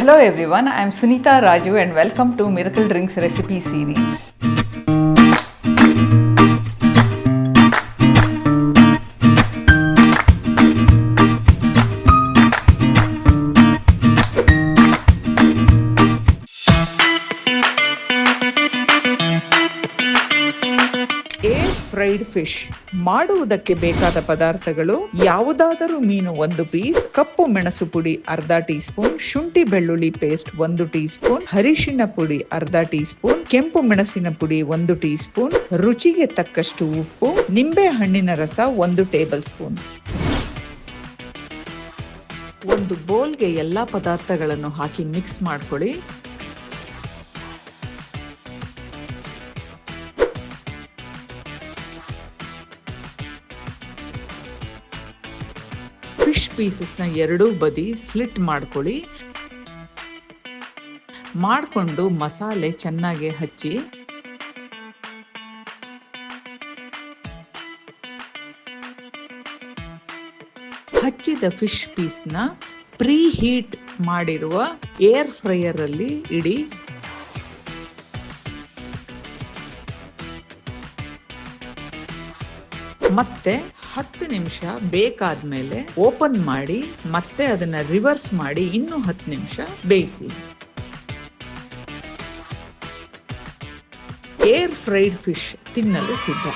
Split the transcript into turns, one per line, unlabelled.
Hello everyone, I am Sunita Raju and welcome to Miracle Drinks Recipe Series. Fried fish ಮಾಡುವುದಕ್ಕೆ ಬೇಕಾದ ಪದಾರ್ಥಗಳು: ಯಾವುದಾದರೂ ಮೀನು 1 ಪೀಸ್, ಕಪ್ಪು ಮೆಣಸು ಪುಡಿ ಅರ್ಧ ಟೀ ಸ್ಪೂನ್, ಶುಂಠಿ ಬೆಳ್ಳುಳ್ಳಿ ಪೇಸ್ಟ್ 1 ಟೀ ಸ್ಪೂನ್, ಅರಿಶಿನ ಪುಡಿ ಅರ್ಧ ಟೀ ಸ್ಪೂನ್, ಕೆಂಪು ಮೆಣಸಿನ ಪುಡಿ 1 ಟೀ ಸ್ಪೂನ್, ರುಚಿಗೆ ತಕ್ಕಷ್ಟು ಉಪ್ಪು, ನಿಂಬೆ ಹಣ್ಣಿನ ರಸ 1 ಟೇಬಲ್ ಸ್ಪೂನ್. ಒಂದು ಬೌಲ್ಗೆ ಎಲ್ಲಾ ಪದಾರ್ಥಗಳನ್ನು ಹಾಕಿ ಮಿಕ್ಸ್ ಮಾಡ್ಕೊಳ್ಳಿ. ಫಿಶ್ ಪೀಸಸ್ನ ಎರಡೂ ಬದಿ ಸ್ಲಿಟ್ ಮಾಡ್ಕೊಳ್ಳಿ. ಮಾಡಿಕೊಂಡು ಮಸಾಲೆ ಚೆನ್ನಾಗಿ ಹಚ್ಚಿ ಹಚ್ಚಿದ ಫಿಶ್ ಪೀಸ್ನ ಪ್ರೀ ಹೀಟ್ ಮಾಡಿರುವ ಏರ್ ಫ್ರೈಯರ್ ಅಲ್ಲಿ ಇಡಿ. ಮತ್ತೆ 10 ನಿಮಿಷ ಬೇಕಾದ್ಮೇಲೆ ಓಪನ್ ಮಾಡಿ ಮತ್ತೆ ಅದನ್ನ ರಿವರ್ಸ್ ಮಾಡಿ ಇನ್ನೂ 10 ನಿಮಿಷ ಬೇಯಿಸಿ. ಏರ್ ಫ್ರೈಡ್ ಫಿಶ್ ತಿನ್ನಲು ಸಿದ್ಧ.